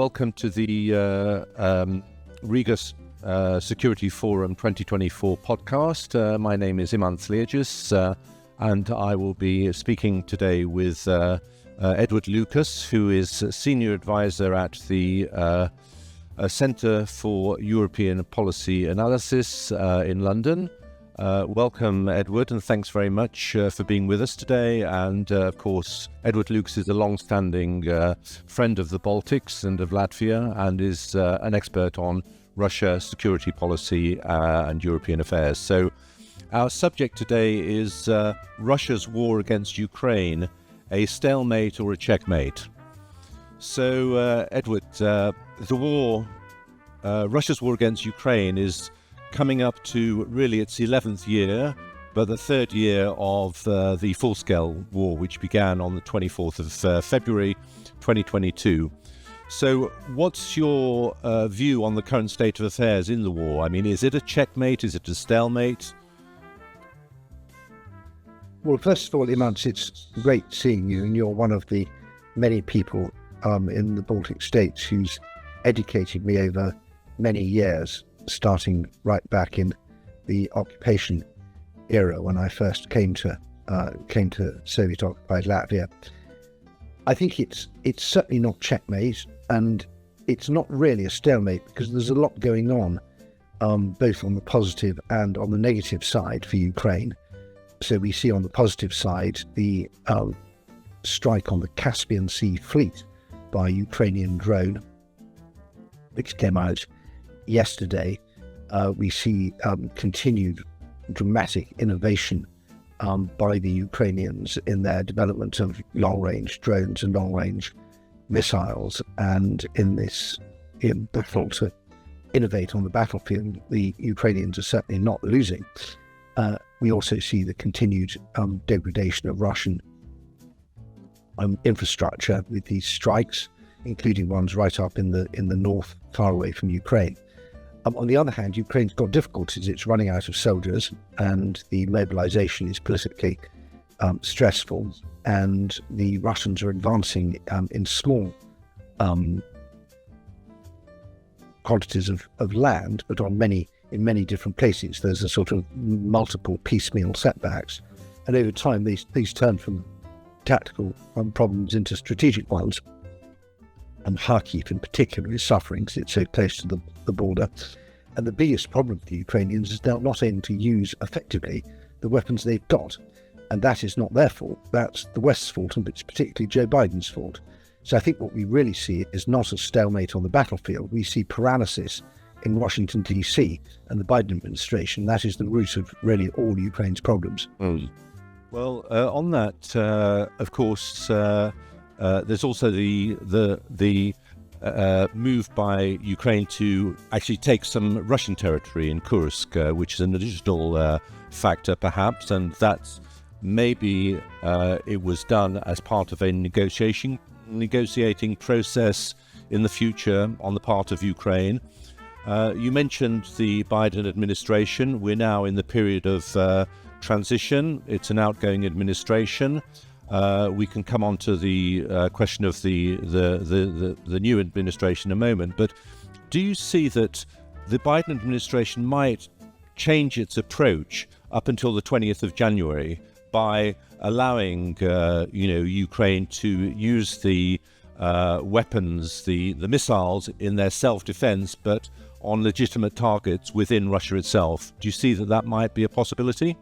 welcome to the Riga Security Forum 2024 podcast. My name is Imants Lieģis, and I will be speaking today with Edward Lucas, who is Senior Advisor at the Centre for European Policy Analysis in London. Welcome, Edward, and thanks very much for being with us today. And of course, Edward Lucas is a long-standing friend of the Baltics and of Latvia, and is an expert on Russia, security policy and European affairs. So our subject today is Russia's war against Ukraine, a stalemate or a checkmate. So Edward, Russia's war against Ukraine is coming up to really its 11th year, but the third year of the full-scale war, which began on the 24th of February 2022. So what's your view on the current state of affairs in the war? I mean, is it a checkmate? Is it a stalemate? Well, first of all, Imants, it's great seeing you, and you're one of the many people in the Baltic States who's educated me over many years, starting right back in the occupation era when I first came to Soviet-occupied Latvia. I think it's certainly not checkmate, and it's not really a stalemate because there's a lot going on, both on the positive and on the negative side for Ukraine. So we see on the positive side the strike on the Caspian Sea fleet by Ukrainian drone, which came out yesterday. We see continued dramatic innovation by the Ukrainians in their development of long-range drones and long-range missiles, and in battle to innovate on the battlefield, the Ukrainians are certainly not losing. We also see the continued degradation of Russian infrastructure with these strikes, including ones right up in the north, far away from Ukraine. On the other hand, Ukraine's got difficulties. It's running out of soldiers, and the mobilization is politically stressful, and the Russians are advancing in small quantities of land, but in many different places. There's a sort of multiple piecemeal setbacks, and over time these turn from tactical problems into strategic ones. And Kharkiv in particular is suffering because it's so close to the border. And the biggest problem for the Ukrainians is they're not able to use effectively the weapons they've got. And that is not their fault. That's the West's fault, and it's particularly Joe Biden's fault. So I think what we really see is not a stalemate on the battlefield. We see paralysis in Washington, D.C. and the Biden administration. That is the root of really all Ukraine's problems. Well, on that, of course, there's also the move by Ukraine to actually take some Russian territory in Kursk, which is an additional factor, perhaps, and that's maybe it was done as part of a negotiating process in the future on the part of Ukraine. You mentioned the Biden administration. We're now in the period of transition. It's an outgoing administration. We can come on to the question of the new administration in a moment, but do you see that the Biden administration might change its approach up until the 20th of January by allowing Ukraine to use the weapons, the missiles in their self-defense, but on legitimate targets within Russia itself? Do you see that might be a possibility?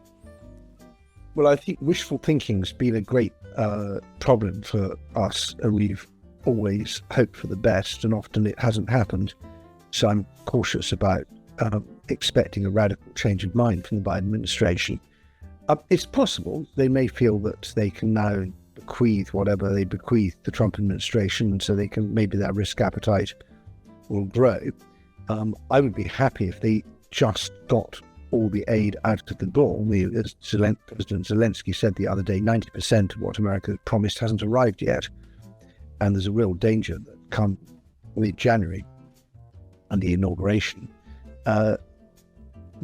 Well, I think wishful thinking's been a great problem for us, and we've always hoped for the best, and often it hasn't happened. So I'm cautious about expecting a radical change of mind from the Biden administration. It's possible they may feel that they can now bequeath whatever they bequeathed the Trump administration, and so maybe their risk appetite will grow. I would be happy if they just got all the aid out of the door. As President Zelensky said the other day, 90% of what America promised hasn't arrived yet. And there's a real danger that come mid-January and the inauguration, the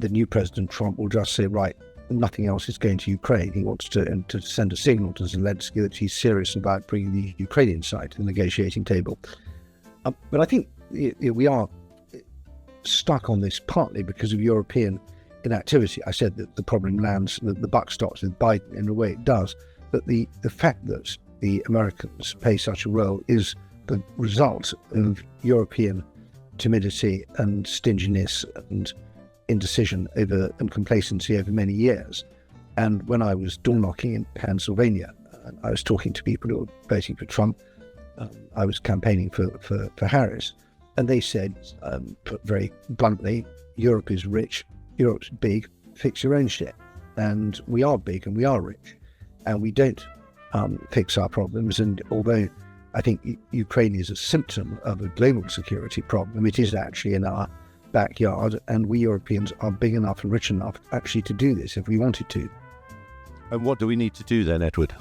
new President Trump will just say, right, nothing else is going to Ukraine. He wants to send a signal to Zelensky that he's serious about bringing the Ukrainian side to the negotiating table. But I think we are stuck on this partly because of European inactivity. I said that the problem lands, the buck stops with Biden in a way it does, but the fact that the Americans play such a role is the result of European timidity and stinginess and indecision and complacency over many years. And when I was door knocking in Pennsylvania, I was talking to people who were voting for Trump. I was campaigning for Harris, and they said, put very bluntly, Europe is rich, Europe's big, fix your own shit. And we are big and we are rich, and we don't fix our problems. And although I think Ukraine is a symptom of a global security problem, it is actually in our backyard, and we Europeans are big enough and rich enough actually to do this if we wanted to. And what do we need to do then, Edward?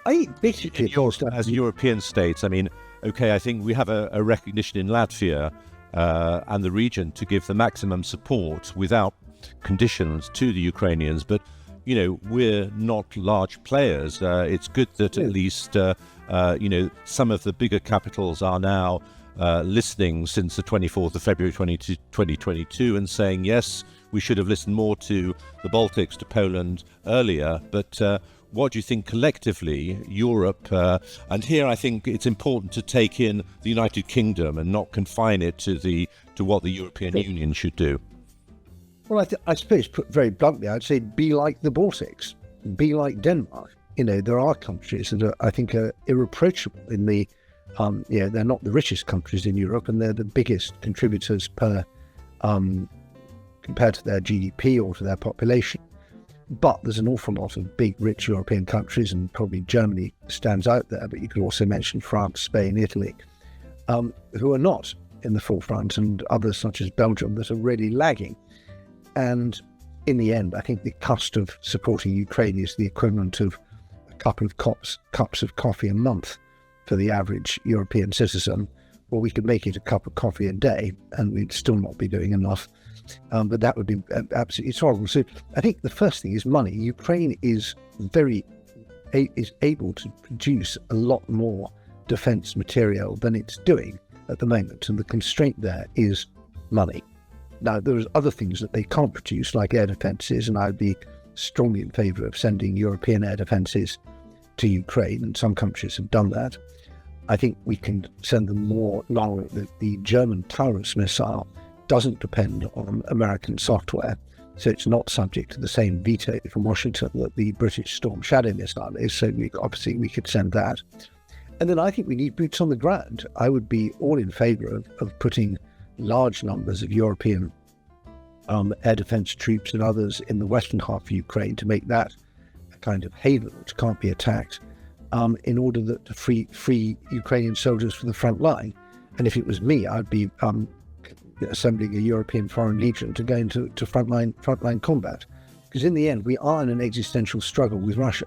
I basically, as European states, I mean, okay, I think we have a recognition in Latvia and the region to give the maximum support without conditions to the Ukrainians, but you know, we're not large players. It's good that at least you know, some of the bigger capitals are now listening since the 24th of February 2022 and saying, yes, we should have listened more to the Baltics, to Poland earlier. But what do you think collectively, Europe, and here I think it's important to take in the United Kingdom and not confine it to what the European Union should do? Well, I suppose, put very bluntly, I'd say be like the Baltics, be like Denmark. You know, there are countries that I think are irreproachable in the, you know, they're not the richest countries in Europe, and they're the biggest contributors per, compared to their GDP or to their population. But there's an awful lot of big, rich European countries, and probably Germany stands out there, but you could also mention France, Spain, Italy, who are not in the forefront, and others such as Belgium that are really lagging. And in the end, I think the cost of supporting Ukraine is the equivalent of a couple of cups of coffee a month for the average European citizen. Or we could make it a cup of coffee a day, and we'd still not be doing enough. But that would be absolutely horrible. So I think the first thing is money. Ukraine is able to produce a lot more defence material than it's doing at the moment, and the constraint there is money. Now, there's other things that they can't produce, like air defences, and I'd be strongly in favour of sending European air defences to Ukraine, and some countries have done that. I think we can send them more. Now, the German Taurus missile doesn't depend on American software, so it's not subject to the same veto from Washington that the British Storm Shadow missile is, so obviously we could send that. And then I think we need boots on the ground. I would be all in favour of putting large numbers of European air defence troops and others in the western half of Ukraine to make that a kind of haven which can't be attacked, in order to free Ukrainian soldiers for the front line. And if it was me, I'd be assembling a European Foreign Legion to go into frontline combat. Because in the end, we are in an existential struggle with Russia.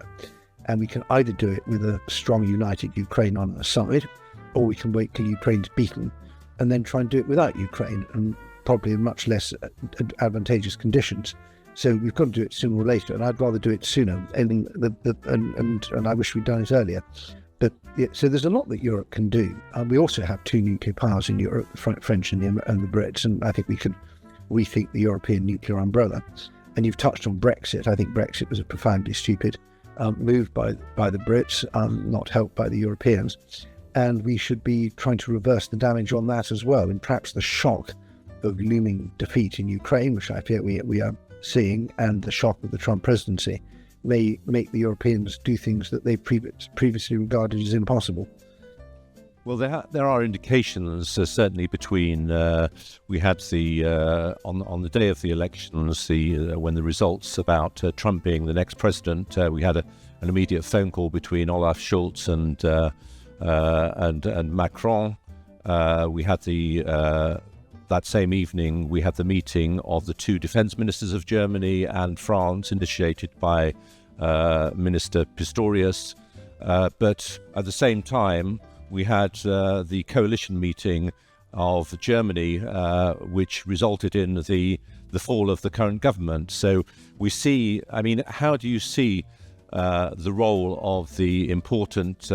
And we can either do it with a strong, united Ukraine on our side, or we can wait till Ukraine's beaten and then try and do it without Ukraine, and probably in much less advantageous conditions. So we've got to do it sooner or later, and I'd rather do it sooner. And I wish we'd done it earlier. But yeah, so there's a lot that Europe can do. We also have two nuclear powers in Europe, the French and the Brits, and I think we could rethink the European nuclear umbrella. And you've touched on Brexit. I think Brexit was a profoundly stupid move by the Brits, not helped by the Europeans. And we should be trying to reverse the damage on that as well. And perhaps the shock of looming defeat in Ukraine, which I fear we are seeing, and the shock of the Trump presidency may make the Europeans do things that they previously regarded as impossible. Well, there are indications, certainly between we had the on the day of the elections, when the results about Trump being the next president, we had an immediate phone call between Olaf Scholz and Macron. We had that same evening, we had the meeting of the two defense ministers of Germany and France, initiated by Minister Pistorius. But at the same time, we had the coalition meeting of Germany, which resulted in the fall of the current government. So we see, I mean, how do you see the role of the important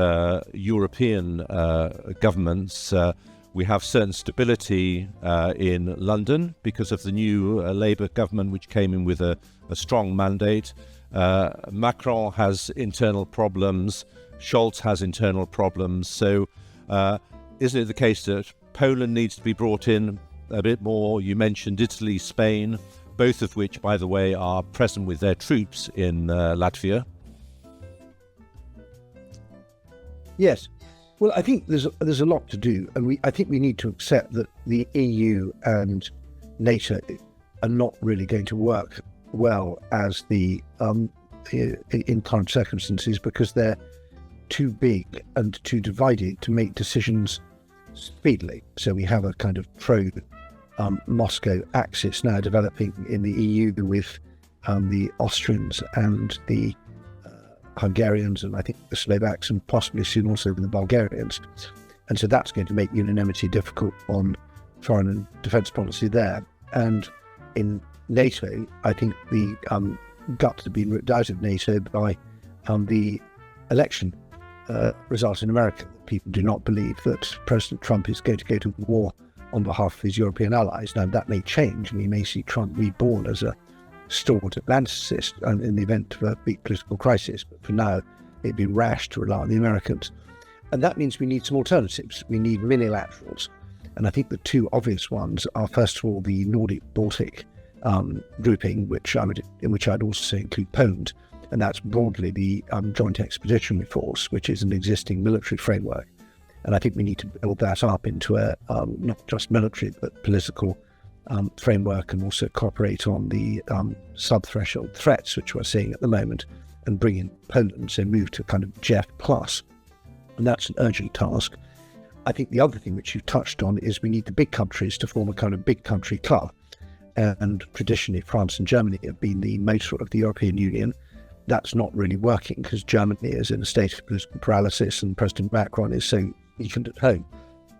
European governments. We have certain stability in London because of the new Labour government, which came in with a strong mandate. Macron has internal problems. Scholz has internal problems. So isn't it the case that Poland needs to be brought in a bit more? You mentioned Italy, Spain, both of which, by the way, are present with their troops in Latvia. Yes. Well, I think there's a lot to do, and I think we need to accept that the EU and NATO are not really going to work well as in current circumstances, because they're too big and too divided to make decisions speedily. So we have a kind of pro-Moscow axis now developing in the EU with the Austrians and the Hungarians, and I think the Slovaks, and possibly soon also the Bulgarians. And so that's going to make unanimity difficult on foreign and defence policy there. And in NATO, I think the guts have been ripped out of NATO by the election result in America. People do not believe that President Trump is going to go to war on behalf of his European allies. Now, that may change, and we may see Trump reborn as a stalwart Atlanticist in the event of a big political crisis. But for now, it'd be rash to rely on the Americans. And that means we need some alternatives. We need minilaterals. And I think the two obvious ones are, first of all, the Nordic-Baltic grouping, in which I'd also include Poland. And that's broadly the Joint Expeditionary Force, which is an existing military framework. And I think we need to build that up into a not just military, but political framework, and also cooperate on the sub-threshold threats which we're seeing at the moment, and bring in Poland, so move to kind of JEF plus. And that's an urgent task. I think the other thing which you've touched on is we need the big countries to form a kind of big country club. And traditionally, France and Germany have been the motor of the European Union. That's not really working because Germany is in a state of political paralysis and President Macron is so weakened at home.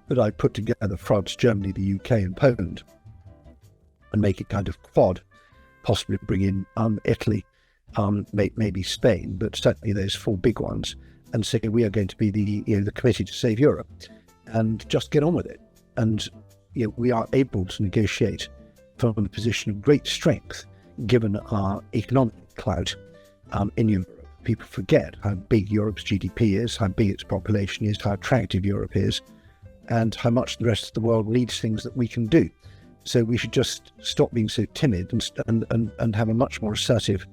But I put together France, Germany, the UK and Poland and make it kind of quad, possibly bring in Italy, maybe Spain, but certainly those four big ones, and say we are going to be the Committee to Save Europe, and just get on with it. And we are able to negotiate from a position of great strength, given our economic clout in Europe. People forget how big Europe's GDP is, how big its population is, how attractive Europe is, and how much the rest of the world needs things that we can do. So we should just stop being so timid and have a much more assertive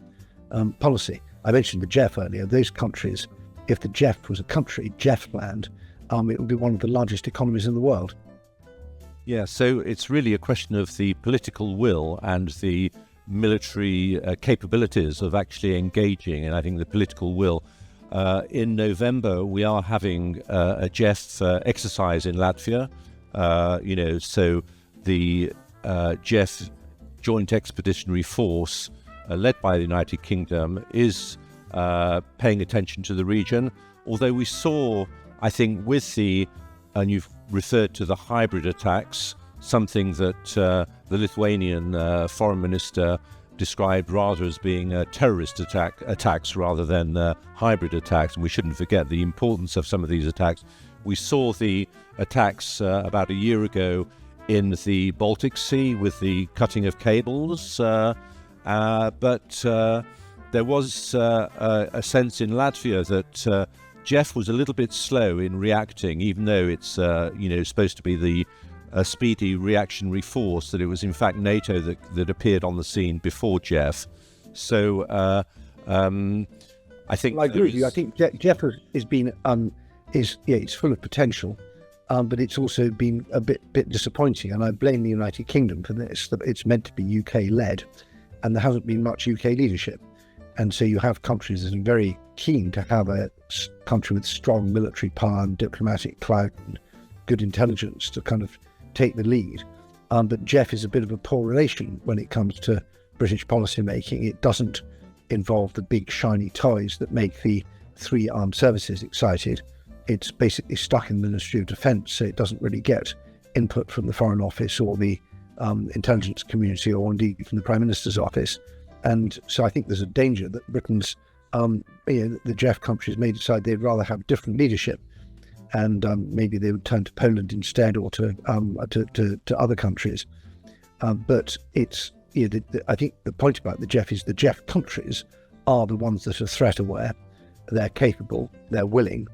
policy. I mentioned the JEF earlier. Those countries, if the JEF was a country, JEF land, it would be one of the largest economies in the world. Yeah, so it's really a question of the political will and the military capabilities of actually engaging. And I think the political will. In November, we are having a JEF exercise in Latvia. So the JEF, Joint Expeditionary Force, led by the United Kingdom, is paying attention to the region. Although we saw, I think, and you've referred to the hybrid attacks, something that the Lithuanian foreign minister described rather as being terrorist attacks rather than hybrid attacks. And we shouldn't forget the importance of some of these attacks. We saw the attacks about a year ago in the Baltic Sea with the cutting of cables, but there was a sense in Latvia that JEF was a little bit slow in reacting, even though it's supposed to be the speedy reactionary force, that it was in fact NATO that appeared on the scene before JEF. So I think I agree with you. I think JEF has been it's full of potential. But it's also been a bit disappointing, and I blame the United Kingdom for this. That it's meant to be UK-led, and there hasn't been much UK leadership. And so you have countries that are very keen to have a country with strong military power and diplomatic clout and good intelligence to kind of take the lead. But JEF is a bit of a poor relation when it comes to British policy making. It doesn't involve the big shiny toys that make the three armed services excited. It's basically stuck in the Ministry of Defence, so it doesn't really get input from the Foreign Office or the intelligence community, or indeed from the Prime Minister's office. And so I think there's a danger that Britain's the Jeff countries may decide they'd rather have different leadership, and maybe they would turn to Poland instead, or to other countries. But it's I think the point about the Jeff is the Jeff countries are the ones that are threat aware. They're capable, they're willing,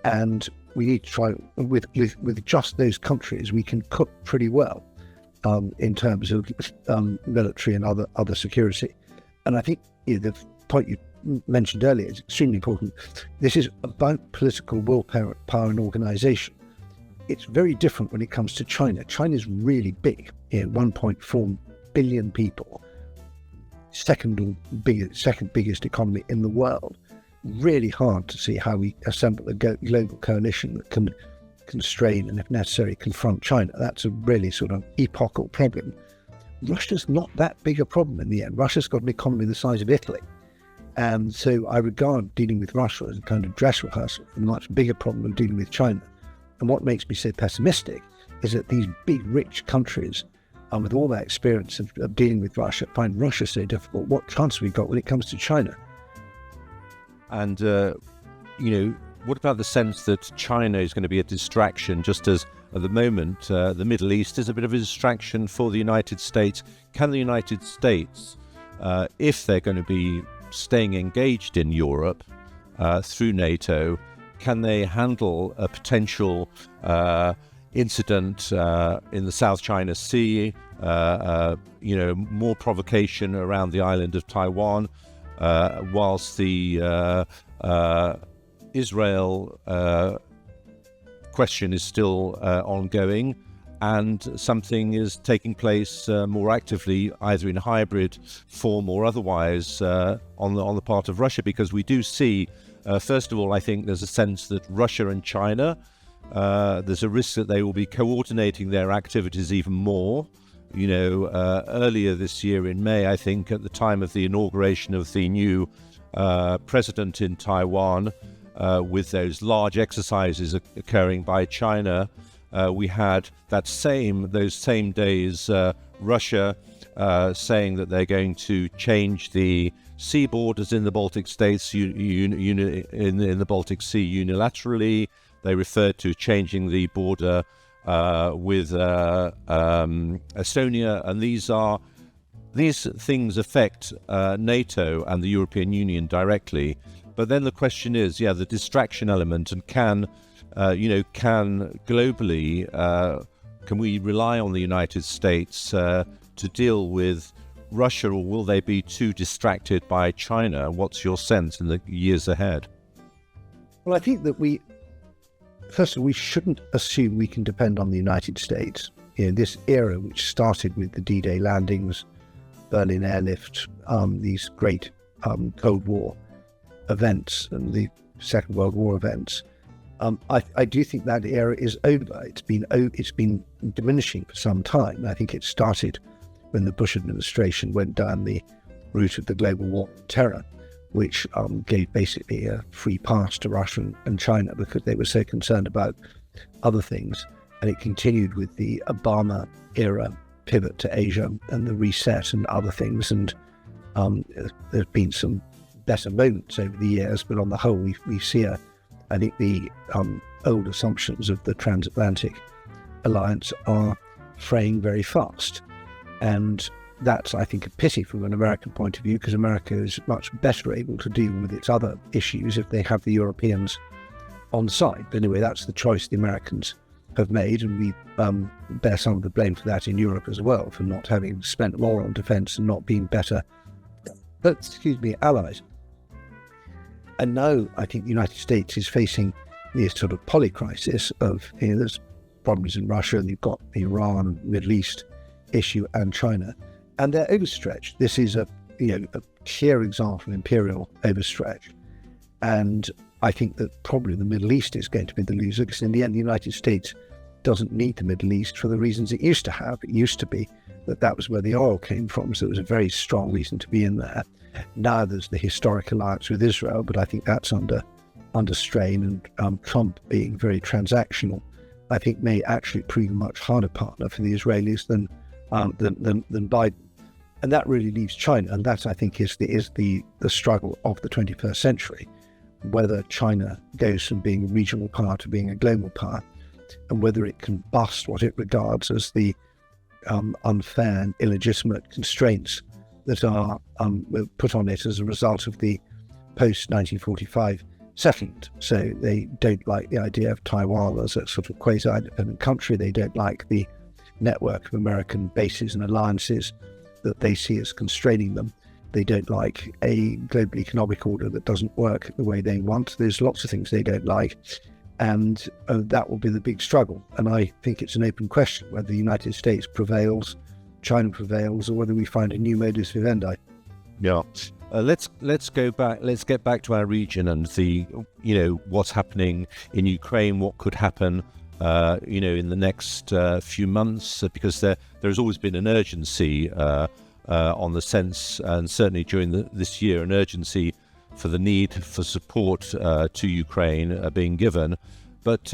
and we need to try with just those countries. We can cook pretty well in terms of military and other security. And I think the point you mentioned earlier is extremely important. This is about political willpower and organisation. It's very different when it comes to China. China's really big, 1.4 billion people, second biggest economy in the world. Really hard to see how we assemble a global coalition that can constrain and, if necessary, confront China. That's a really sort of epochal problem. Russia's not that big a problem in the end. Russia's got an economy the size of Italy. And so I regard dealing with Russia as a kind of dress rehearsal for a much bigger problem than dealing with China. And what makes me so pessimistic is that these big, rich countries, with all that experience of dealing with Russia, find Russia so difficult. What chance have we got when it comes to China? And, what about the sense that China is going to be a distraction, just as at the moment the Middle East is a bit of a distraction for the United States? Can the United States, if they're going to be staying engaged in Europe through NATO, can they handle a potential incident in the South China Sea, more provocation around the island of Taiwan, whilst the Israel question is still ongoing, and something is taking place more actively, either in hybrid form or otherwise, on the part of Russia? Because we do see, first of all, I think there's a sense that Russia and China, there's a risk that they will be coordinating their activities even more. Earlier this year in May, I think, at the time of the inauguration of the new president in Taiwan, with those large exercises occurring by China, we had those same days Russia saying that they're going to change the sea borders in the Baltic States, in the Baltic Sea unilaterally. They referred to changing the border with Estonia, and these things affect NATO and the European Union directly. But then the question is, the distraction element, and can globally, can we rely on the United States to deal with Russia, or will they be too distracted by China? What's your sense in the years ahead? Well, I think that first of all, we shouldn't assume we can depend on the United States. This era, which started with the D-Day landings, Berlin airlift, these great Cold War events and the Second World War events, I do think that era is over. It's been diminishing for some time. I think it started when the Bush administration went down the route of the global war on terror, which gave basically a free pass to Russia and China because they were so concerned about other things. And it continued with the Obama era pivot to Asia and the reset and other things. And there's been some better moments over the years, but on the whole, we see I think the old assumptions of the transatlantic alliance are fraying very fast. And that's, I think, a pity from an American point of view, because America is much better able to deal with its other issues if they have the Europeans on side. But anyway, that's the choice the Americans have made, and we bear some of the blame for that in Europe as well, for not having spent more on defence and not being better, allies. And now I think the United States is facing this sort of polycrisis of, there's problems in Russia, and you've got the Iran, Middle East issue, and China. And they're overstretched. This is a clear example of imperial overstretch. And I think that probably the Middle East is going to be the loser, because in the end, the United States doesn't need the Middle East for the reasons it used to have. It used to be that was where the oil came from, so it was a very strong reason to be in there. Now there's the historic alliance with Israel, but I think that's under strain, and Trump being very transactional, I think may actually prove a much harder partner for the Israelis than Biden. And that really leaves China, and that I think is the struggle of the 21st century, whether China goes from being a regional power to being a global power, and whether it can bust what it regards as the unfair and illegitimate constraints that are put on it as a result of the post-1945 settlement. So they don't like the idea of Taiwan as a sort of quasi-independent country. They don't like the network of American bases and alliances that they see as constraining them. They don't like a global economic order that doesn't work the way they want. There's lots of things they don't like, and that will be the big struggle. And I think it's an open question whether the United States prevails, China prevails, or whether we find a new modus vivendi. Yeah. Let's go back. Let's get back to our region and the what's happening in Ukraine. What could happen in the next few months, because there's always been an urgency on the sense, and certainly during this year, an urgency for the need for support to Ukraine being given. But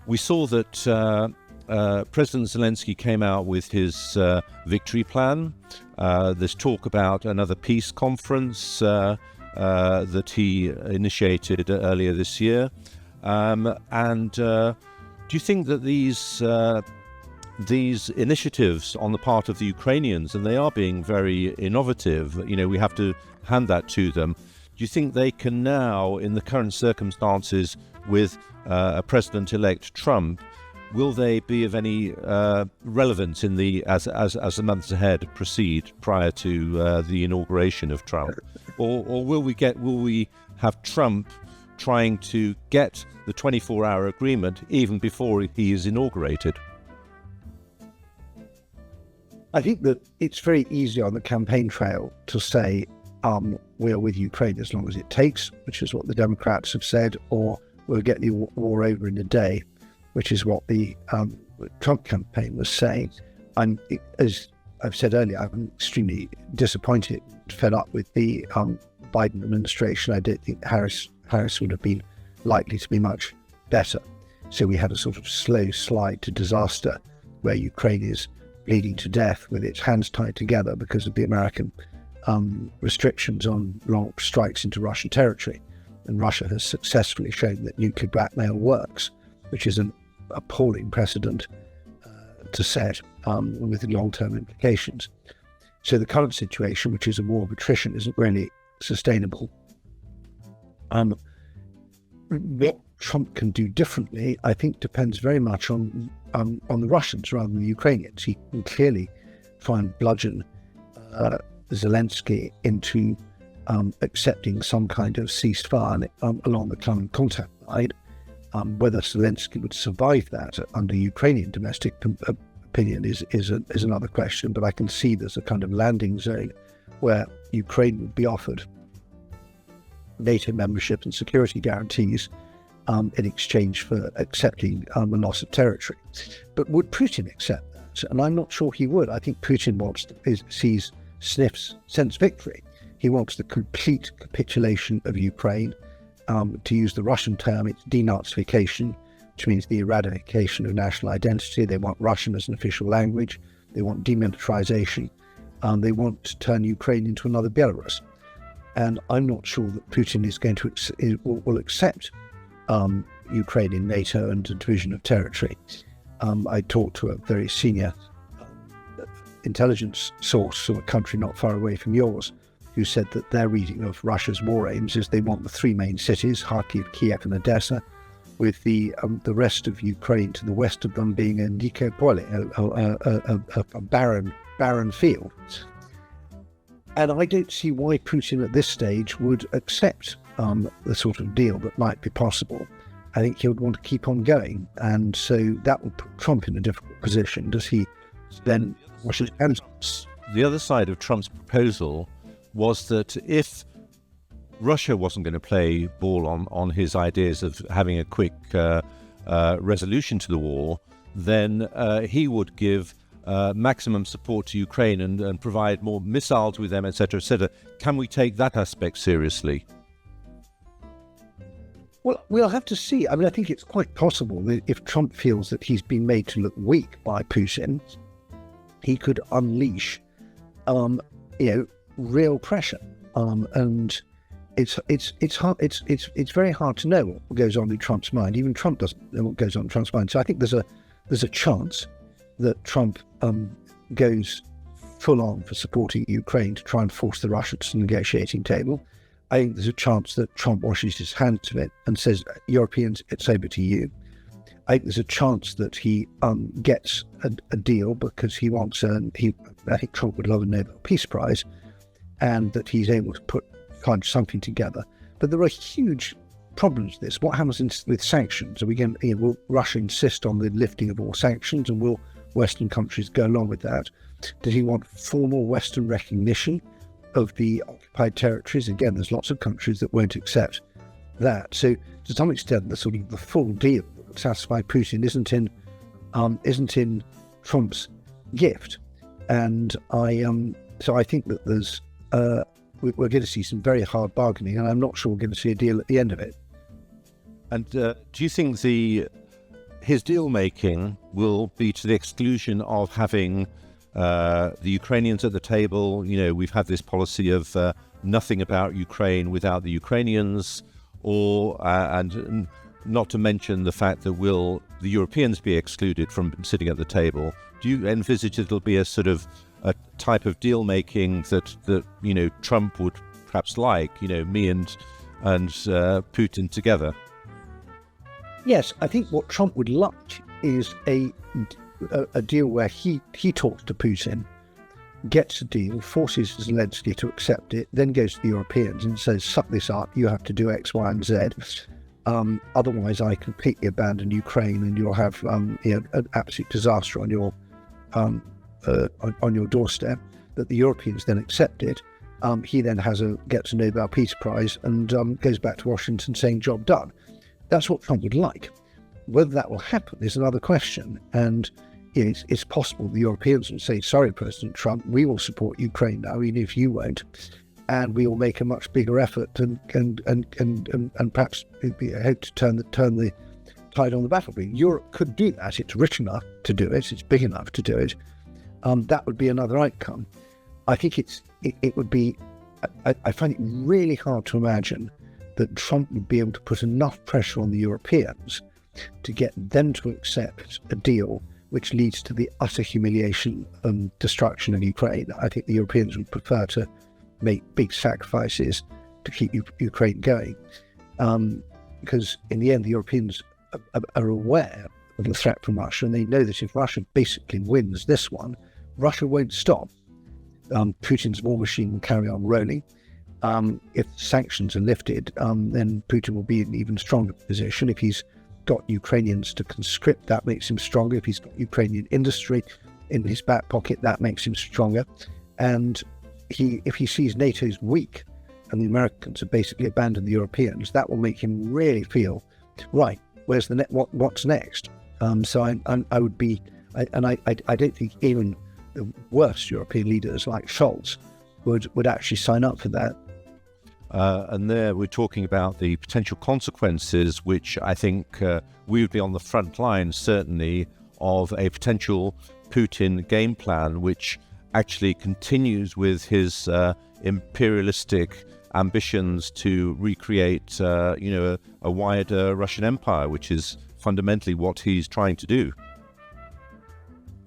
we saw that President Zelensky came out with his victory plan. There's talk about another peace conference that he initiated earlier this year. Do you think that these initiatives on the part of the Ukrainians, and they are being very innovative, we have to hand that to them, do you think they can now, in the current circumstances with a President-elect Trump, will they be of any relevance in as the months ahead proceed prior to the inauguration of Trump, or will we have Trump trying to get the 24-hour agreement even before he is inaugurated? I think that it's very easy on the campaign trail to say we are with Ukraine as long as it takes, which is what the Democrats have said, or we'll get the war over in a day, which is what the Trump campaign was saying. And as I've said earlier, I'm extremely disappointed, fed up with the Biden administration. I don't think Harris would have been likely to be much better. So we had a sort of slow slide to disaster where Ukraine is bleeding to death with its hands tied together because of the American restrictions on long strikes into Russian territory. And Russia has successfully shown that nuclear blackmail works, which is an appalling precedent to set with long-term implications. So the current situation, which is a war of attrition, isn't really sustainable. What Trump can do differently, I think, depends very much on the Russians rather than the Ukrainians. He can clearly try and bludgeon Zelensky into accepting some kind of ceasefire along the current contact line. Whether Zelensky would survive that under Ukrainian domestic opinion is another question, but I can see there's a kind of landing zone where Ukraine would be offered NATO membership and security guarantees in exchange for accepting the loss of territory. But would Putin accept that? And I'm not sure he would. I think Putin sense victory. He wants the complete capitulation of Ukraine. To use the Russian term, it's denazification, which means the eradication of national identity. They want Russian as an official language. They want demilitarization. They want to turn Ukraine into another Belarus. And I'm not sure that Putin is going to will accept Ukraine in NATO and a division of territory. I talked to a very senior intelligence source from a country not far away from yours, who said that their reading of Russia's war aims is they want the three main cities, Kharkiv, Kiev and Odessa, with the rest of Ukraine to the west of them being a Nikopole, a barren field. And I don't see why Putin at this stage would accept the sort of deal that might be possible. I think he would want to keep on going, and so that would put Trump in a difficult position. Does he then wash his hands? The other side of Trump's proposal was that if Russia wasn't going to play ball on his ideas of having a quick resolution to the war, then he would give maximum support to Ukraine and provide more missiles with them, etc., etc. Can we take that aspect seriously? Well, we'll have to see. I mean, I think it's quite possible that if Trump feels that he's been made to look weak by Putin, he could unleash real pressure, and it's hard. It's very hard to know what goes on in Trump's mind. Even Trump doesn't know what goes on in Trump's mind. So I think there's a chance that Trump goes full on for supporting Ukraine to try and force the Russians to the negotiating table. I think there's a chance that Trump washes his hands of it and says, Europeans, it's over to you. I think there's a chance that he gets a deal because he wants I think Trump would love a Nobel Peace Prize, and that he's able to put kind of something together. But there are huge problems with this. What happens with sanctions? Are we going? Will Russia insist on the lifting of all sanctions, and will Western countries go along with that? Does he want formal Western recognition of the occupied territories? Again, there's lots of countries that won't accept that. So to some extent, the full deal that would satisfy Putin isn't in Trump's gift. And I think that there's we're going to see some very hard bargaining, and I'm not sure we're going to see a deal at the end of it. And do you think his deal making will be to the exclusion of having the Ukrainians at the table? We've had this policy of nothing about Ukraine without the Ukrainians, and not to mention the fact that will the Europeans be excluded from sitting at the table? Do you envisage it'll be a sort of a type of deal making that Trump would perhaps like, me and Putin together? Yes, I think what Trump would like is a deal where he talks to Putin, gets a deal, forces Zelensky to accept it, then goes to the Europeans and says, suck this up, you have to do X, Y, and Z. Otherwise, I completely abandon Ukraine, and you'll have an absolute disaster on your doorstep. That the Europeans then accept it. He then gets a Nobel Peace Prize and goes back to Washington saying, job done. That's what Trump would like. Whether that will happen is another question. And it's possible the Europeans will say, sorry, President Trump, we will support Ukraine now, even if you won't. And we will make a much bigger effort and perhaps hope to turn the tide on the battlefield. Europe could do that. It's rich enough to do it. It's big enough to do it. That would be another outcome. I think it would be. I find it really hard to imagine that Trump would be able to put enough pressure on the Europeans to get them to accept a deal which leads to the utter humiliation and destruction of Ukraine. I think the Europeans would prefer to make big sacrifices to keep Ukraine going, because in the end the Europeans are aware of the threat from Russia, and they know that if Russia basically wins this one, Russia won't stop. Putin's war machine will carry on rolling. If sanctions are lifted, then Putin will be in an even stronger position. If he's got Ukrainians to conscript, that makes him stronger. If he's got Ukrainian industry in his back pocket, that makes him stronger. And if he sees NATO's weak and the Americans have basically abandoned the Europeans, that will make him really feel, right, where's the what's next? So I would be, and I don't think even the worst European leaders like Scholz would actually sign up for that. And there we're talking about the potential consequences, which I think we would be on the front line, certainly, of a potential Putin game plan, which actually continues with his imperialistic ambitions to recreate, a wider Russian empire, which is fundamentally what he's trying to do.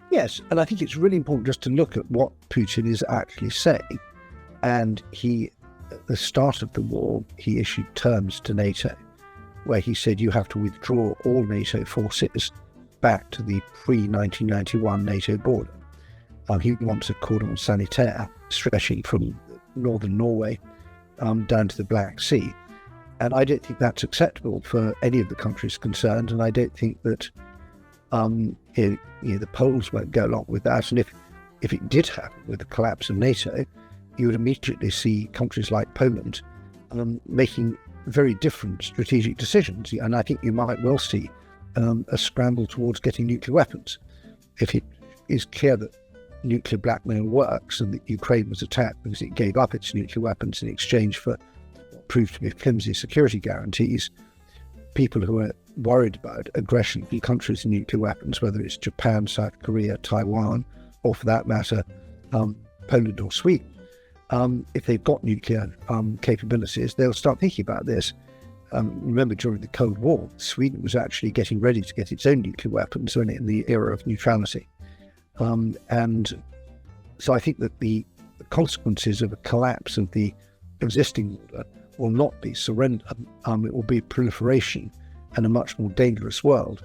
Yes, and I think it's really important just to look at what Putin is actually saying. And at the start of the war, he issued terms to NATO, where he said you have to withdraw all NATO forces back to the pre-1991 NATO border. He wants a cordon sanitaire stretching from northern Norway down to the Black Sea. And I don't think that's acceptable for any of the countries concerned, and I don't think that the Poles won't go along with that. And if it did happen with the collapse of NATO, you would immediately see countries like Poland making very different strategic decisions. And I think you might well see a scramble towards getting nuclear weapons. If it is clear that nuclear blackmail works and that Ukraine was attacked because it gave up its nuclear weapons in exchange for what proved to be flimsy security guarantees, people who are worried about aggression from countries with nuclear weapons, whether it's Japan, South Korea, Taiwan, or for that matter, Poland or Sweden, if they've got nuclear capabilities, they'll start thinking about this. Remember, during the Cold War, Sweden was actually getting ready to get its own nuclear weapons in the era of neutrality. And so I think that the consequences of a collapse of the existing order will not be surrender. It will be proliferation and a much more dangerous world.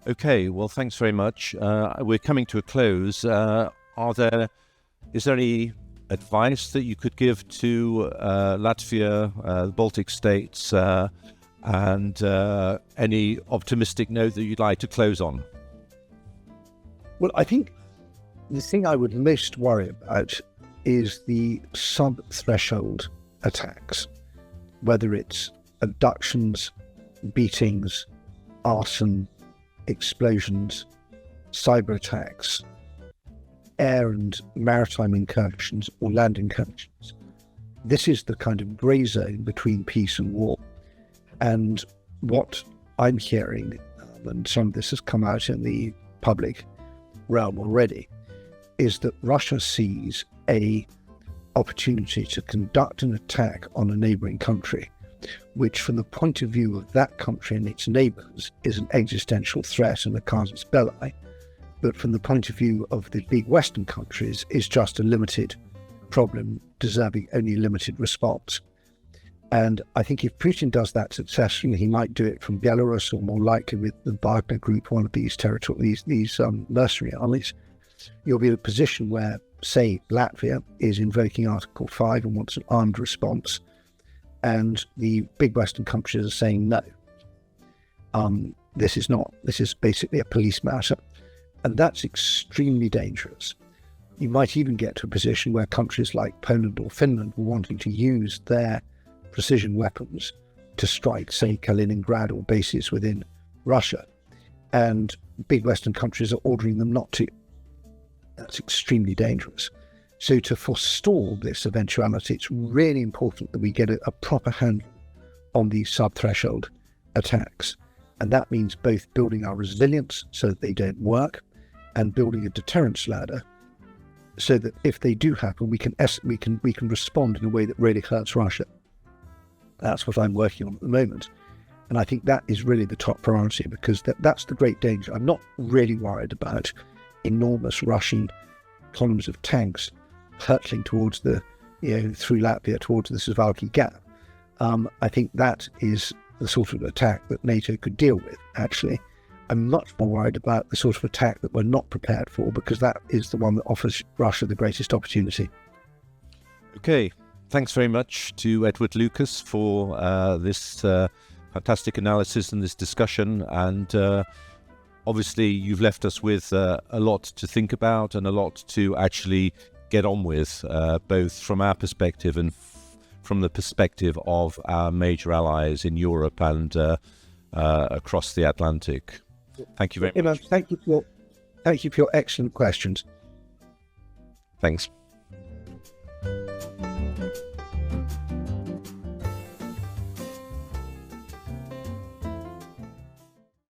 Okay, well, thanks very much. We're coming to a close. Is there any advice that you could give to Latvia, the Baltic states, and any optimistic note that you'd like to close on? Well, I think the thing I would most worry about is the sub-threshold attacks, whether it's abductions, beatings, arson, explosions, cyber attacks, air and maritime incursions, or land incursions. This is the kind of grey zone between peace and war. And what I'm hearing, and some of this has come out in the public realm already, is that Russia sees a opportunity to conduct an attack on a neighbouring country, which from the point of view of that country and its neighbours is an existential threat and a casus belli, but from the point of view of the big Western countries is just a limited problem deserving only limited response. And I think if Putin does that successfully, he might do it from Belarus, or more likely with the Wagner Group, one of these these mercenary armies. You'll be in a position where, say, Latvia is invoking Article 5 and wants an armed response, and the big Western countries are saying no. This is basically a police matter, and that's extremely dangerous. You might even get to a position where countries like Poland or Finland were wanting to use their precision weapons to strike, say, Kaliningrad or bases within Russia, and big Western countries are ordering them not to. That's extremely dangerous. So to forestall this eventuality, it's really important that we get a proper handle on these sub-threshold attacks. And that means both building our resilience so that they don't work, and building a deterrence ladder so that if they do happen, we can respond in a way that really hurts Russia. That's what I'm working on at the moment. And I think that is really the top priority, because that's the great danger. I'm not really worried about enormous Russian columns of tanks hurtling towards through Latvia towards the Suwałki Gap. I think that is the sort of attack that NATO could deal with, actually. I'm much more worried about the sort of attack that we're not prepared for, because that is the one that offers Russia the greatest opportunity. Okay, thanks very much to Edward Lucas for this fantastic analysis and this discussion. And obviously, you've left us with a lot to think about and a lot to actually get on with, both from our perspective and from the perspective of our major allies in Europe and across the Atlantic. Thank you very much. Thank you for your excellent questions. Thanks.